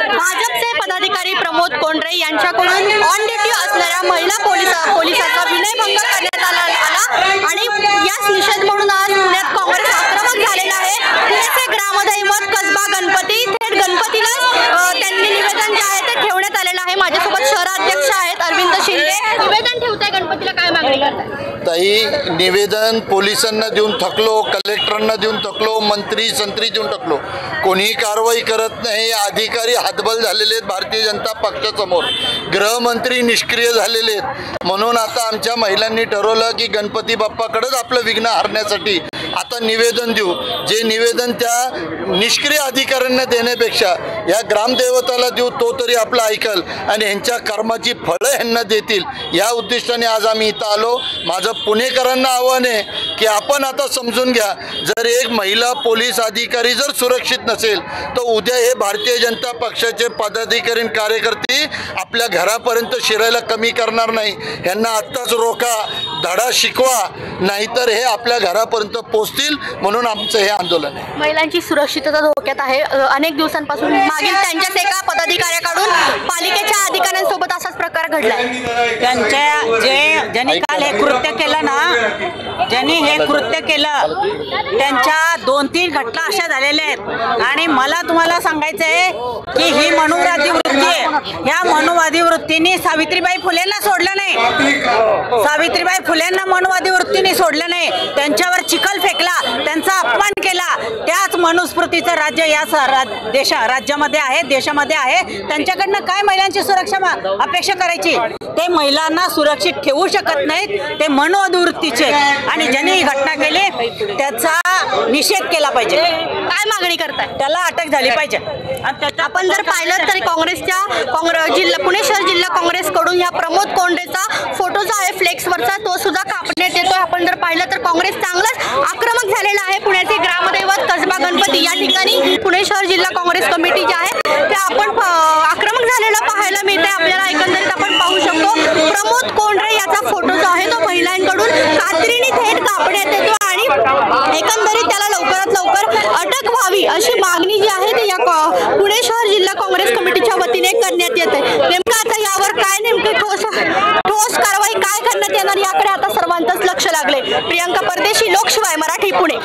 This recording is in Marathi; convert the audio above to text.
भाजपचे पदाधिकारी प्रमोद कोंढरे यांच्याकडून ऑन ड्युटी असणाऱ्या महिला पोलिसाचा विनयभंग करण्यात आला आणि याच निषेध म्हणून आज पुण्यात काँग्रेस आक्रमक झालेला आहे। पुण्याचे ग्रामदैवत कसबा गणपती थेट गणपतीला त्यांनी निवेदन जे आहे ते ठेवण्यात आलेलं आहे। माझ्यासोबत शहराध्यक्ष आहेत अरविंद शिंदे। निवेदन ठेवताय गणपतीला, काय मागणी करताय? ताई, निवेदन पोलिसांना देऊन थकलो, कलेक्टरांना देऊन थकलो, मंत्री संत्री देऊन थकलो, कोणीही कारवाई करत नाही। अधिकारी हातबल झालेले आहेत भारतीय जनता पक्षासमोर, गृहमंत्री निष्क्रिय झालेले आहेत। म्हणून आता आमच्या महिलांनी ठरवलं की गणपती बाप्पाकडेच आपलं विघ्न हरण्यासाठी आता निवेदन देऊ। जे निवेदन त्या निष्क्रिय अधिकाऱ्यांना देण्यापेक्षा या ग्रामदेवताला देऊ, तो तरी आपलं ऐकल आणि ह्यांच्या कर्माची फळं ह्यांना देतील, या उद्देशाने आज आम्ही इथं आलो। माझं पुणेकरांना आव्हान आहे की आपण आता समजून घ्या, जर एक महिला पोलीस अधिकारी जर सुरक्षित नसेल तर उद्या हे भारतीय जनता पक्षाचे पदाधिकारी आणि कार्यकर्ते आपल्या घरापर्यंत शिरायला कमी करणार नाही। ह्यांना आत्ताच रोका, धडा शिकवा, नाहीतर हे आपल्या घरापर्यंत पोहोचतील। म्हणून आमचं हे आंदोलन आहे। महिलांची सुरक्षितता धोक्यात आहे। अनेक दिवसांपासून मागील त्यांच्याच एका पदाधिकाऱ्याकडून पालिकेच्या अधिकाऱ्यांसोबत असाच प्रकार घडलाय। ज्यांनी काल हे कृत्य केलं ना, ज्यांनी हे कृत्य केलं त्यांच्या 2-3 घटना अशा झालेल्या आहेत आणि मला तुम्हाला सांगायचं आहे की ही मनुवादी वृत्ती आहे। या मनुवादी वृत्तीने सावित्रीबाई फुलेंना सोडलं नाही, सावित्रीबाई फुलेंना मनुवादी वृत्तीने सोडलं नाही, त्यांच्यावर चिखल फेकला, त्यांचा अपमान केला। त्याच मनुस्मृतीचं राज्य या राज्यामध्ये आहे, देशामध्ये आहे। त्यांच्याकडनं काय महिलांची सुरक्षा अपेक्षा करायची? ते महिलांना सुरक्षित ठेवू शकत नाहीत, ते मनुवादी वृत्तीचे। आणि ज्यांनी ही घटना केली त्याचा निषेध केला पाहिजे। काय मागणी करताय? त्याला अटक झाली पाहिजे। आपण जर पाहिलं तर काँग्रेसच्या पुणे शहर जिल्हा काँग्रेसकडून या प्रमोद कोंढरेचा फोटो जो आहे फ्लेक्सवरचा तो सुद्धा कापण्यात येतोय। आपण जर पाहिलं तर काँग्रेस चांगलाच आक्रमक झालेला आहे। पुण्याचे ग्रामदैवत कसबा गणपती या ठिकाणी पुणे शहर जिल्हा काँग्रेस कमिटी जी आहे त्या आपण आक्रमक झालेला पाहायला मिळते। आपल्याला एकंदरीत आपण पाहू शकतो प्रमोद कोंढरे याचा फोटो जो आहे तो महिलांकडून कात्रीने थेट कापण्यात येतो आणि एकंदरीत त्याला लवकरात लवकर अटक व्हावी अशी मागणी जी आहे ती या पुणे शहर जिल्हा काँग्रेस कमिटीच्या वतीने करण्यात येते। नेमकं आता यावर काय नेमके ठोस कारवाई काय करण्यात येणार याकडे आता सर्वांचंच लक्ष लागले। प्रियंका परदेशी, लोकशिवाय मराठी, पुणे।